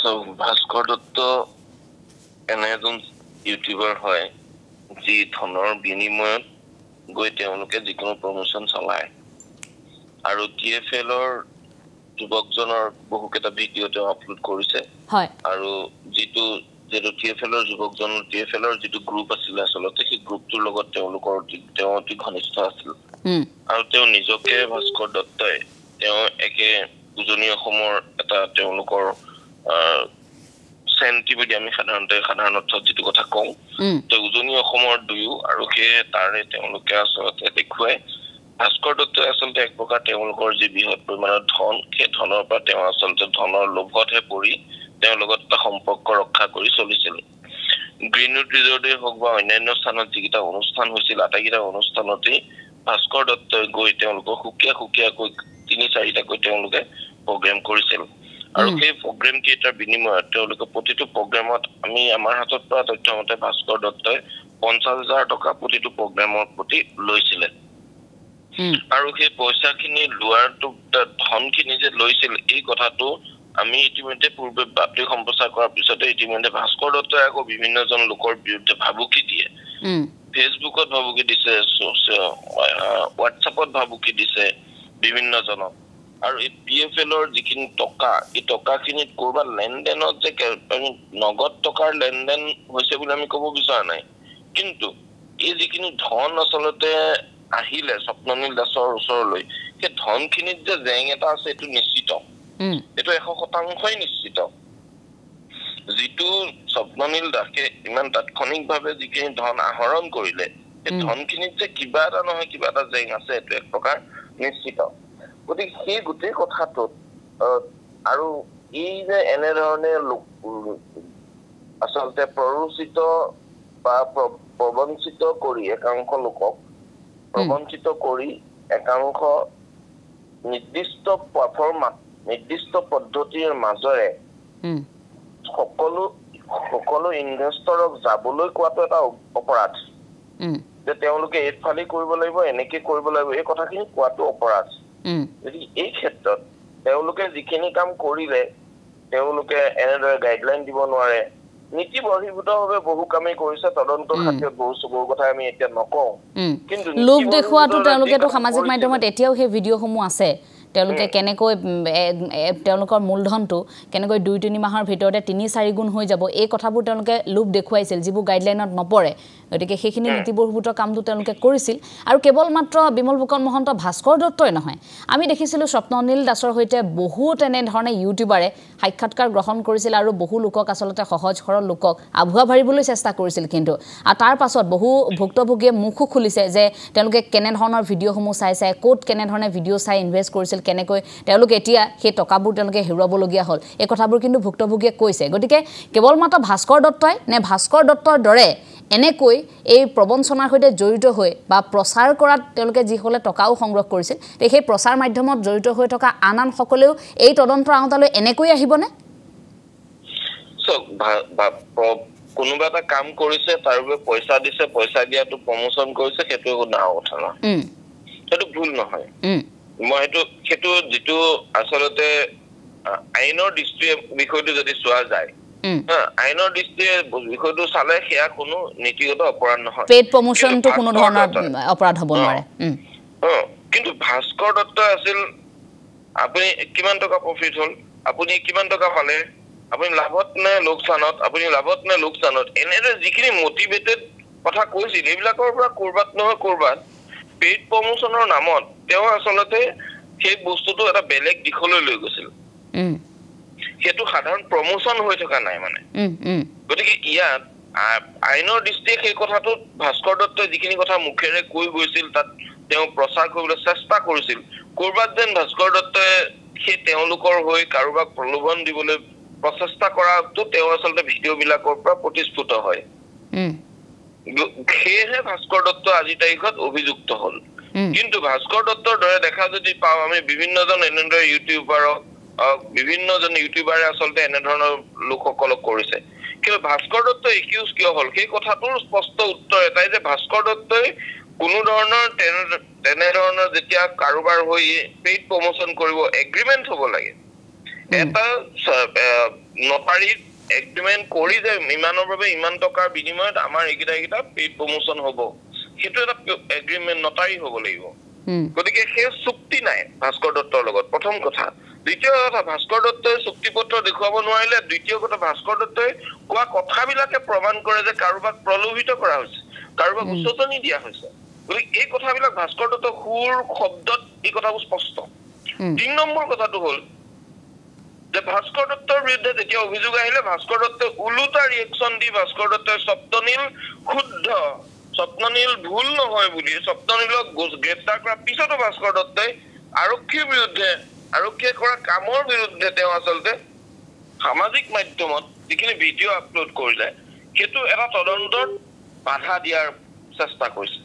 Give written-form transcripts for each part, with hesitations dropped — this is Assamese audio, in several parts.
So ভাস্কৰ দত্ত এনে এজন ইউটিউবাৰ হয় যি ধনৰ বিনিময়ত গৈ তেওঁলোকে যিকোনো প্ৰমোচন চলায় আৰু টিএফএলৰ যুৱকজনৰ বহুকেইটা ভিডিঅ' তেওঁ আপলোড কৰিছে হয় আৰু যিটো টিএফএলৰ যুৱকজনৰ টিএফএলৰ যিটো গ্ৰুপ আছিল আচলতে সেই গ্ৰুপটোৰ লগত তেওঁ অতি ঘনিষ্ঠ আছিল আৰু তেওঁ নিজকে ভাস্কৰ দত্তই তেওঁ একে উজনি অসমৰ এটা তেওঁলোকৰ চেণ্টিমিটি আমি সাধাৰণতে যিটো কথা কওঁ তেওঁ উজনি অসমৰ দুয়ো আৰু সেই তাৰে তেওঁলোকে আচলতে দেখুৱাই ভাস্কৰ দত্তই আচলতে এক প্ৰকাৰ তেওঁলোকৰ যি বৃহৎ পৰিমাণৰ ধন সেই ধনৰ পৰা তেওঁ আচলতে ধনৰ লোভতহে পৰি তেওঁৰ লগত এটা সম্পৰ্ক ৰক্ষা কৰি চলিছিল গ্ৰীণউড ৰিজৰ্টে হওক বা অন্যান্য স্থানত যিকেইটা অনুষ্ঠান হৈছিল আটাইকেইটা অনুষ্ঠানতে ভাস্কৰ দত্তই গৈ তেওঁলোকৰ সুকীয়াকৈ ৩-৪টাকৈ তেওঁলোকে প্ৰগ্ৰেম কৰিছিল আৰু সেই প্ৰগ্ৰেম কেইটাৰ বিনিময়ত তেওঁলোকে প্ৰতিটো প্ৰগ্ৰেমত আমি আমাৰ হাতত পৰা তথ্য মতে ভাস্কৰ দত্তই ৫০,০০০ টকা প্ৰতিটো প্ৰগ্ৰেমৰ প্ৰতি লৈছিল আৰু সেই পইচাখিনি লোৱাটো ধনখিনি যে লৈছিল এই কথাটো আমি ইতিমধ্যে পূৰ্বে বাতৰি সম্প্ৰচাৰ কৰাৰ পিছতে ইতিমধ্যে ভাস্কৰ দত্তই আকৌ বিভিন্নজন লোকৰ বিৰুদ্ধে ভাবুকি দিয়ে ফেচবুকত ভাবুকি দিছে হোৱাটছএপত ভাবুকি দিছে বিভিন্নজনক আৰু এই টিএফএলৰ যিখিনি টকা এই টকাখিনিত কৰবাত লেনদেনত যে নগদ টকাৰ লেনদেন হৈছে বুলি আমি ক'ব বিচৰা নাই কিন্তু এই যিখিনি ধন আচলতে আহিলে স্বপ্ননীল দাসৰ ওচৰলৈ সেই ধনখিনিত যে জেং এটা আছে এইটো নিশ্চিত এইটো ১০০% নিশ্চিত যিটো স্বপ্ননীল দাসে ইমান তাৎক্ষণিকভাৱে যিখিনি ধন আহৰণ কৰিলে সেই ধনখিনিত যে কিবা এটা নহয় কিবা এটা জেং আছে এইটো এক প্ৰকাৰ নিশ্চিত গতিকে সেই গোটেই কথাটোত আৰু এই যে এনেধৰণে আচলতে প্ৰৰোচিত বা প্ৰবঞ্চিত কৰি একাংশ লোকক প্ৰবঞ্চিত কৰি একাংশ নিৰ্দিষ্ট প্লেটফৰ্মত নিৰ্দিষ্ট পদ্ধতিৰ মাজেৰে সকলো ইনভেষ্টৰক যাবলৈ কোৱাটো এটা অপৰাধ যে তেওঁলোকে এইফালে কৰিব লাগিব এনেকে কৰিব লাগিব এই কথাখিনি কোৱাটো অপৰাধ যদি এই ক্ষেত্ৰত তেওঁলোকে যিখিনি কাম কৰিলে তেওঁলোকে এনেদৰে গাইডলাইন দিব নোৱাৰে নীতি বহিৰ্ভূতভাৱে বহু কামেই কৰিছে তদন্তৰ খাতিৰত বহু কথা আমি এতিয়া নকওঁ কিন্তু লোভ দেখুৱাটো তেওঁলোকেতো সামাজিক মাধ্যমত এতিয়াও সেই ভিডিঅ'সমূহ আছে তেওঁলোকে কেনেকৈ তেওঁলোকৰ মূলধনটো কেনেকৈ ২-৩ মাহৰ ভিতৰতে ৩-৪ গুণ হৈ যাব এই কথাবোৰ তেওঁলোকে লোভ দেখুৱাইছিল যিবোৰ গাইডলাইনত নপৰে গতিকে সেইখিনি নীতিবহিৰ্ভূত কামটো তেওঁলোকে কৰিছিল আৰু কেৱল মাত্ৰ বিমল ফুকন মহন্ত ভাস্কৰ দত্তই নহয় আমি দেখিছিলোঁ স্বপ্ননীল দাসৰ সৈতে বহু তেনেধৰণে ইউটিউবাৰে সাক্ষাৎকাৰ গ্ৰহণ কৰিছিল আৰু বহু লোকক আচলতে সহজ সৰল লোকক আভুৱা ভাৰিবলৈ চেষ্টা কৰিছিল কিন্তু আৰু তাৰ পাছত বহু ভুক্তভোগীয়ে মুখো খুলিছে যে তেওঁলোকে কেনেধৰণৰ ভিডিঅ'সমূহ চাই ক'ত কেনেধৰণে ভিডিঅ' চাই ইনভেষ্ট কৰিছিল কেনেকৈ তেওঁলোকে এতিয়া সেই টকাবোৰ তেওঁলোকে হেৰুৱাবলগীয়া হ'ল এই কথাবোৰ কিন্তু ভুক্তভোগীয়ে কৈছে গতিকে কেৱল মাত্ৰ ভাস্কৰ দত্তই নে ভাস্কৰ দত্তৰ দৰে এনেকৈ এই প্ৰবঞ্চনাৰ সৈতে জড়িত হৈ বা প্ৰচাৰ কৰাত তেওঁলোকে যিসকলে টকাও সংগ্ৰহ কৰিছিল সেই প্ৰচাৰ মাধ্যমত জড়িত হৈ থকা আন সকলেও এই তদন্তৰ আওতালৈ এনেকৈ আহিবনে কোনোবা এটা কাম কৰিছে তাৰ বাবে পইচা দিছে পইচা দিয়াটো প্ৰমোচন কৰিছে সেইটো একো ডাঙৰ কথা নহয় সেইটো ভুল নহয় মই সেইটো যিটো আচলতে আইনৰ দৃষ্টিয়ে বিষয়টো যদি চোৱা যায় আইনৰ দৃষ্টিয়ে বিষয়টো চালে সেয়া কোনো নীতিগত অপৰাধ নহয় পেইড প্ৰমোচনটো কোনো ধৰণৰ অপৰাধ হ'ব নোৱাৰে কিন্তু ভাস্কৰ দত্ত আছিল আপুনি কিমান টকা প্ৰফিট হ'ল আপুনি কিমান টকা পালে আপুনি লাভত নে লোকচানত এনেদৰে যিখিনি মটিভেটেড কথা কৈছিল এইবিলাকৰ পৰা কৰবাত নহয় কৰবাত পেইড প্ৰমোচনৰ নামত তেওঁ আচলতে সেই বস্তুটো এটা বেলেগ দিশলৈ লৈ গৈছিল সেইটো সাধাৰণ প্ৰমোচন হৈ থকা নাই মানে গতিকে ইয়াত আইনৰ দৃষ্টিয়ে সেই কথাটো ভাস্কৰ দত্তই যিখিনি কথা মুখেৰে কৈ গৈছিল তাত তেওঁ প্ৰচাৰ কৰিবলৈ চেষ্টা কৰিছিল কৰবাত যেন ভাস্কৰ দত্তই সেই তেওঁলোকৰ হৈ কাৰোবাক প্ৰলোভন দিবলৈ প্ৰচেষ্টা কৰাটো তেওঁ আচলতে ভিডিঅ'বিলাকৰ পৰা প্ৰতিস্ফুট হয় সেয়েহে ভাস্কৰ দত্ত আজিৰ তাৰিখত অভিযুক্ত হ'ল কিন্তু ভাস্কৰ দত্তৰ দৰে দেখা যদি পাওঁ আমি বিভিন্নজন এনেদৰে ইউটিউবাৰক বিভিন্নজন ইউটিউবাৰে আচলতে এনেধৰণৰ লোকসকলক কৰিছে কিন্তু ভাস্কৰ দত্ত একিউজ কিয় হ'ল সেই কথাটোৰ স্পষ্ট উত্তৰ এটাই যে ভাস্কৰ দত্তই কোনো ধৰণৰ তেনেধৰণৰ যেতিয়া কাৰোবাৰ হৈ পেইড প্ৰমোচন কৰিব এগ্ৰিমেণ্ট হ'ব লাগে এটা নটাৰী এগ্ৰিমেণ্ট কৰি যে ইমানৰ বাবে ইমান টকাৰ বিনিময়ত আমাৰ এইকেইটা পেইড প্ৰমোচন হ'ব সেইটো এটা এগ্ৰিমেণ্ট নটাৰী হ'ব লাগিব গতিকে সেই চুক্তি নাই ভাস্কৰ দত্তৰ লগত প্ৰথম কথা দ্বিতীয় কথা ভাস্কৰ দত্তই চুক্তিপত্ৰ দেখুৱাব নোৱাৰিলে দ্বিতীয় কথা ভাস্কৰ দত্তই কোৱা কথাবিলাকে প্ৰমাণ কৰে যে কাৰোবাক প্ৰলোভিত কৰা হৈছে কাৰোবাক উচতনি দিয়া হৈছে গতিকে এই কথাবিলাক ভাস্কৰ দত্তৰ সুৰ শব্দত এই কথাবোৰ স্পষ্ট 3 নম্বৰ কথাটো হ'ল যে ভাস্কৰ দত্তৰ বিৰুদ্ধে যেতিয়া অভিযোগ আহিলে ভাস্কৰ দত্তই উলুটা ৰিয়েকশ্যন দি ভাস্কৰ দত্তই স্বপ্ননীল শুদ্ধ স্বপ্ননীল ভুল নহয় বুলি স্বপ্ননীলক গ্ৰেপ্তাৰ কৰাৰ পিছতো ভাস্কৰ দত্তই আৰক্ষীৰ বিৰুদ্ধে আৰক্ষীয়ে কৰা কামৰ বিৰুদ্ধে তেওঁ আচলতে সামাজিক মাধ্যমত যিখিনি ভিডিঅ' আপলোড কৰিলে সেইটো এটা তদন্তত বাধা দিয়াৰ চেষ্টা কৰিছে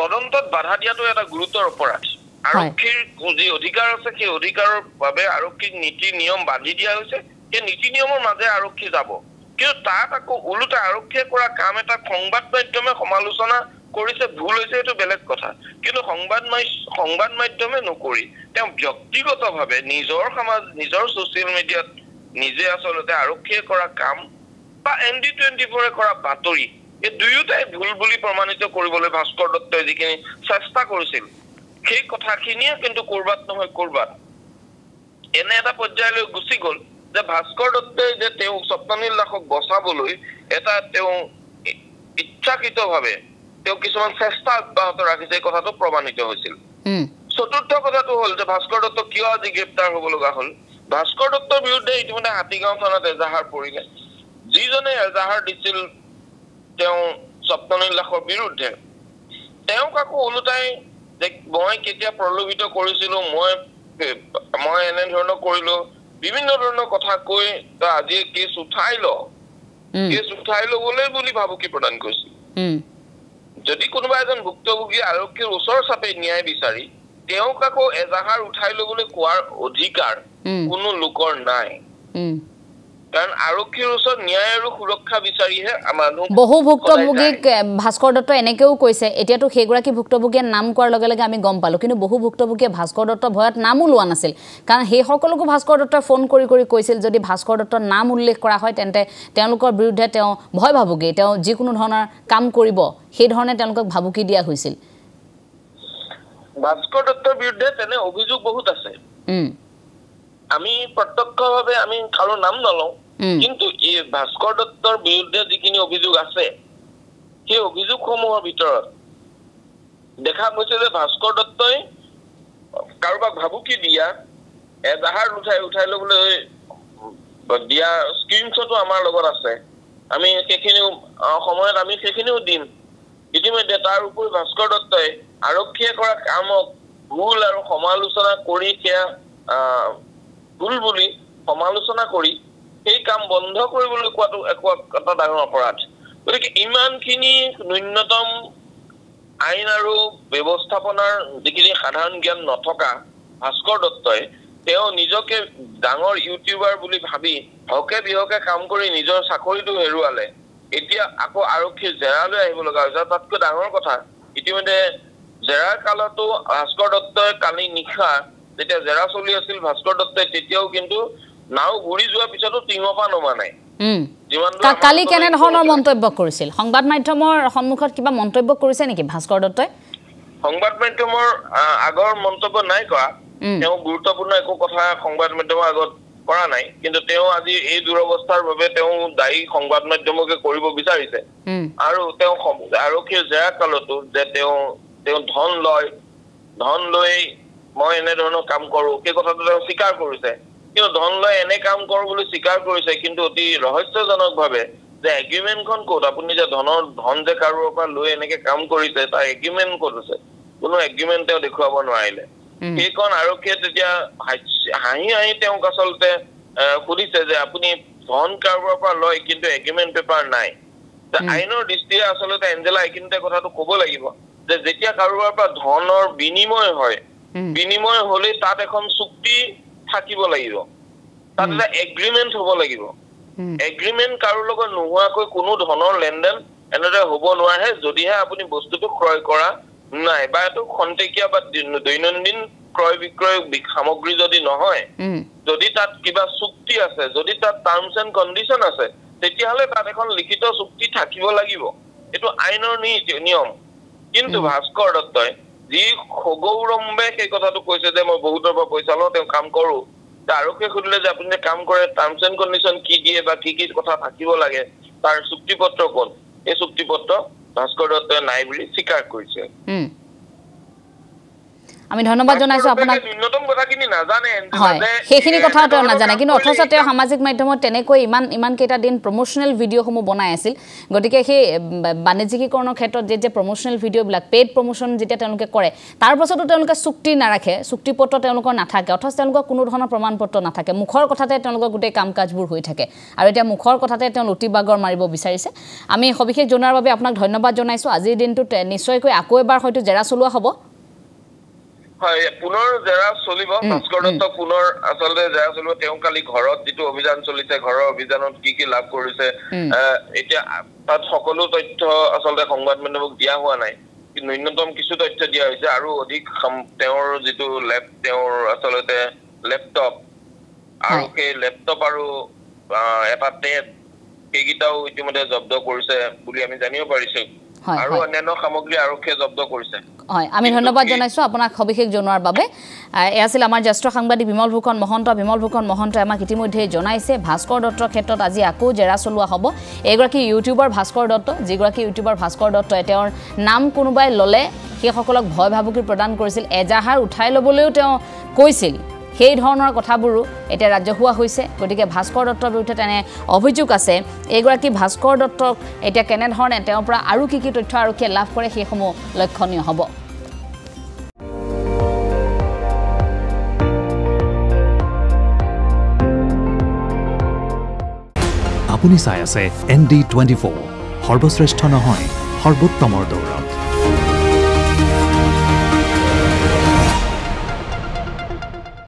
তদন্তত বাধা দিয়াটো এটা গুৰুতৰ অপৰাধ আৰক্ষীৰ যি অধিকাৰ আছে সেই অধিকাৰৰ বাবে আৰক্ষীক নীতি নিয়ম বান্ধি দিয়া হৈছে সেই নীতি নিয়মৰ মাজে আৰক্ষী যাব কিন্তু তাত আকৌ উলুটা আৰক্ষীয়ে কৰা কাম এটা সংবাদ মাধ্যমে সমালোচনা কৰিছে ভুল হৈছে এইটো বেলেগ কথা কিন্তু সংবাদ মাধ্যমে নকৰি তেওঁ ব্যক্তিগতভাৱে নিজৰ ছ'চিয়েল মিডিয়াত নিজে আচলতে আৰক্ষীয়ে কৰা কাম বা ND24 কৰা বাতৰি এই দুয়োটাই ভুল বুলি প্ৰমাণিত কৰিবলৈ ভাস্কৰ দত্তই যিখিনি চেষ্টা কৰিছিল সেই কথাখিনিয়ে কিন্তু কৰবাত নহয় কৰবাত এনে এটা পৰ্যায়লৈ গুচি গ'ল যে ভাস্কৰ দত্তই যে তেওঁ স্বপ্ননীল দাসক বচাবলৈ এটা তেওঁ ইচ্ছাকৃতভাৱে তেওঁ কিছুমান চেষ্টা অব্যাহত ৰাখিছে এই কথাটো প্ৰমাণিত হৈছিল চতুৰ্থ কথাটো হ'ল যে ভাস্কৰ দত্ত কিয় আজি গ্ৰেপ্তাৰ হ'ব লগা হ'ল ভাস্কৰ দত্তৰ বিৰুদ্ধে ইতিমধ্যে হাতীগাঁও থানাত এজাহাৰ পৰিলে যিজনে এজাহাৰ দিছিল তেওঁ স্বপ্ননীল দাসৰ বিৰুদ্ধে তেওঁক আকৌ ওলোটাই যে মই কেতিয়া প্ৰলোভিত কৰিছিলো মই এনে ধৰণৰ কৰিলো বিভিন্ন ধৰণৰ কথা কৈ আজি কেছ উঠাই ল'বলৈ বুলি ভাবুকি প্ৰদান কৰিছিল যদি কোনোবা এজন ভুক্তভোগী আৰক্ষীৰ ওচৰ চাপে ন্যায় বিচাৰি তেওঁক আকৌ এজাহাৰ উঠাই ল'বলৈ কোৱাৰ অধিকাৰ কোনো লোকৰ নাই কাৰণ আৰক্ষীৰ ওচৰত ন্যায় আৰু সুৰক্ষা বিচাৰিহে মানুহ বহু ভুক্তভোগীক ভাস্কৰ দত্ত এনেকেও কৈছে এতিয়াতো সেইগৰাকী ভুক্তভোগীয়ে নাম কোৱাৰ লগে লগে আমি গম পালো কিন্তু বহু ভুক্তভোগীয়ে ভাস্কৰ দত্তৰ ভয়ত নামো লোৱা নাছিল কাৰণ সেই সকলোকো ভাস্কৰ দত্তই ফোন কৰি কৈছিল যদি ভাস্কৰ দত্তৰ নাম উল্লেখ কৰা হয় তেন্তে তেওঁলোকৰ বিৰুদ্ধে তেওঁ ভয় ভাবুকি তেওঁ যিকোনো ধৰণৰ কাম কৰিব সেই ধৰণে তেওঁলোকক ভাবুকি দিয়া হৈছিল ভাস্কৰ দত্তৰ বিৰুদ্ধে তেনে অভিযোগ বহুত আছে আমি প্ৰত্যক্ষভাৱে আমি কাৰো নাম নলওঁ কিন্তু এই ভাস্কৰ দত্তৰ বিৰুদ্ধে যিখিনি অভিযোগ আছে সেই অভিযোগসমূহৰ ভিতৰত দেখা গৈছে যে ভাস্কৰ দত্তই কাৰোবাক ভাবুকি দিয়া এজাহাৰ উঠাই ল'বলৈ দিয়া স্ক্ৰীনশ্বটো আমাৰ লগত আছে আমি সেইখিনি সময়ত আমি সেইখিনিও দিম ইতিমধ্যে তাৰ উপৰি ভাস্কৰ দত্তই আৰক্ষীয়ে কৰা কামক ভুল আৰু সমালোচনা কৰি সেয়া ভুল বুলি সমালোচনা কৰি সেই কাম বন্ধ কৰিবলৈ কোৱাটো এটা ডাঙৰ অপৰাধ গতিকে ইমানখিনি ন্যূনতম আইন আৰু ব্যৱস্থাপনাৰ যিখিনি সাধাৰণ জ্ঞান নথকা ভাস্কৰ দত্তই তেওঁ নিজকে ডাঙৰ ইউটিউবাৰ বুলি ভাবি হকে বিহকে কাম কৰি নিজৰ চাকৰিটো হেৰুৱালে এতিয়া আকৌ আৰক্ষীৰ জেৰালৈ আহিব লগা হৈছে তাতকৈ ডাঙৰ কথা ইতিমধ্যে জেৰাৰ কালতো ভাস্কৰ দত্তই কালি নিশা যেতিয়া জেৰা চলি আছিল ভাস্কৰ দত্তই তেতিয়াও কিন্তু নাও ঘূৰি যোৱাৰ পিছতো টিঙপা নমা নাই কালি কেনে ধৰণৰ মন্তব্য কৰিছিল সংবাদ মাধ্যমৰ সন্মুখত কিবা মন্তব্য কৰিছে নেকি ভাস্কৰ দত্তই সংবাদ মাধ্যমৰ আগৰ মন্তব্য নাই কৰা তেওঁ গুৰুত্বপূৰ্ণ একো কথা সংবাদ মাধ্যমৰ আগত কৰা নাই কিন্তু তেওঁ আজি এই দুৰৱস্থাৰ বাবে তেওঁ দায়ী সংবাদ মাধ্যমকে কৰিব বিচাৰিছে আৰু তেওঁ আৰক্ষীৰ জেৰা কালতো যে তেওঁ ধন লৈ মই এনে ধৰণৰ কাম কৰো সেই কথাটো তেওঁ স্বীকাৰ কৰিছে কিন্তু ধন লৈ এনে কাম কৰো বুলি স্বীকাৰ কৰিছে কিন্তু অতি ৰহস্যজনকভাৱে যে এগ্ৰিমেণ্টখন ক'ত আপুনি যে ধন যে কাৰোবাৰ পৰা লৈ এনেকে কাম কৰিছে তাৰ এগ্ৰিমেণ্ট ক'ত আছে কোনো এগ্ৰিমেণ্ট তেওঁ দেখুৱাব নোৱাৰিলে সেইখন আৰক্ষীয়ে তেতিয়া হাঁহি তেওঁক আচলতে সুধিছে যে আপুনি ধন কাৰোবাৰ পৰা লয় কিন্তু এগ্ৰিমেণ্ট পেপাৰ নাই আইনৰ দৃষ্টিৰে আচলতে এঞ্জেলা এইখিনিতে কথাটো ক'ব লাগিব যে যেতিয়া কাৰোবাৰ পৰা ধনৰ বিনিময় হয় বিনিময় হলে তাত এখন চুক্তি থাকিব লাগিব তাত এটা এগ্ৰিমেণ্ট হ'ব লাগিব এগ্ৰিমেণ্ট কাৰো লগত নোহোৱাকৈ কোনো ধনৰ লেনদেন এনেদৰে হ'ব নোৱাৰে যদিহে আপুনি বস্তুটো ক্ৰয় কৰা নাই বা এইটো খন্তেকীয়া বা দৈনন্দিন ক্ৰয় বিক্ৰয় সামগ্ৰী যদি নহয় যদি তাত কিবা চুক্তি আছে যদি তাত টার্মস এন্ড কন্ডিশন আছে তেতিয়াহলে তাত এখন লিখিত চুক্তি থাকিব লাগিব এটো আইনৰ নিয়ম কিন্তু ভাস্কৰ দত্তই যি খগৌৰম্বে সেই কথাটো কৈছে যে মই বহুতৰ পৰা পইচা লওঁ তেওঁ কাম কৰো আৰক্ষী খুলিলে যে আপুনি কাম কৰে টাৰ্মস এন্ড কন্ডিশন কি দিয়ে বা কি কথা থাকিব লাগে তাৰ চুক্তিপত্ৰ কোন এই চুক্তিপত্ৰ ভাস্কৰ দত্তই নাই বুলি স্বীকাৰ কৰিছে আমি ধন্যবাদ জনাইছো আপোনাক ন্যূনতম কথাখিনি নাজানে হয় সেইখিনি কথাও তেওঁ নাজানে কিন্তু অথচ তেওঁ সামাজিক মাধ্যমত তেনেকৈ ইমান কেইটা দিন প্ৰমোশনাল ভিডিঅ'সমূহ বনাই আছিল গতিকে সেই বাণিজ্যিকীকৰণৰ ক্ষেত্ৰত যে প্ৰমোশনাল ভিডিঅ'বিলাক পেইড প্ৰমোশন যেতিয়া তেওঁলোকে কৰে তাৰ পাছতো তেওঁলোকে চুক্তি নাৰাখে চুক্তিপত্ৰ তেওঁলোকৰ নাথাকে অথচ তেওঁলোকৰ কোনো ধৰণৰ প্ৰমাণপত্ৰ নাথাকে মুখৰ কথাতে তেওঁলোকৰ গোটেই কাম কাজবোৰ হৈ থাকে আৰু এতিয়া মুখৰ কথাতে তেওঁ লুটিবাগৰ মাৰিব বিচাৰিছে আমি সবিশেষ জনোৱাৰ বাবে আপোনাক ধন্যবাদ জনাইছো আজিৰ দিনটোত নিশ্চয়কৈ আকৌ এবাৰ হয়তো জেৰা চলোৱা হ'ব হয় পুনৰ জেৰা চলিব ভাস্কৰ দত্ত পুনৰ আসলে জেৰা চলিব তেওঁ কালি ঘৰত যেটো অভিযান চলিছে ঘৰৰ অভিযানত কি লাভ কৰিছে এতিয়া তাত সকলো তথ্য আসলে সংবাদ মাধ্যমক দিয়া হোৱা নাই ন্যূনতম কিছু তথ্য দিয়া হৈছে আৰু অধিক তেওঁৰ যেটো তেওঁৰ আসলতে ল্যাপটপ আৰু সেই ল্যাপটপ আৰু এটা টেব এইগিটাও ইতিমধ্যে জব্দ কৰিছে বুলি আমি জানিব পাৰিছো আৰু অন্যান্য সামগ্ৰী আৰক্ষীয়ে জব্দ কৰিছে হয় আমি ধন্যবাদ জনাইছো আপোনাক সবিশেষ জনোৱাৰ বাবে এ আছিল আমাৰ জ্যেষ্ঠ সাংবাদিক বিমল ভূষণ মহন্ত আমাক ইতিমধ্যে জনাইছে ভাস্কৰ দত্তৰ ক্ষেত্ৰত আজি আকৌ জেৰা চলোৱা হ'ব এগৰাকী ইউটিউবাৰ ভাস্কৰ দত্ত যিগৰাকী ইউটিউবাৰ ভাস্কৰ দত্তই তেওঁৰ নাম কোনোবাই ললে সেই সকলক ভয় ভাবুকি প্ৰদান কৰিছিল এজাহাৰ উঠাই লবলৈও তেওঁ কৈছিল সেই ধৰণৰ কথাবোৰো এটা ৰাজহুৱা হৈছে গতিকে ভাস্কৰ দত্তৰ বিৰুদ্ধে তেনে অভিযোগ আছে এগৰাকী ভাস্কৰ দত্তক এটা কেনে ধৰণে তেওঁৰ পৰা আৰু কি তথ্য আৰক্ষীয়ে লাভ কৰে সেইসমূহ লক্ষণীয় হ'ব আপুনি চাই আছে ND24 সৰ্বশ্ৰেষ্ঠ নহয় সৰ্বোত্তমৰ দৌৰ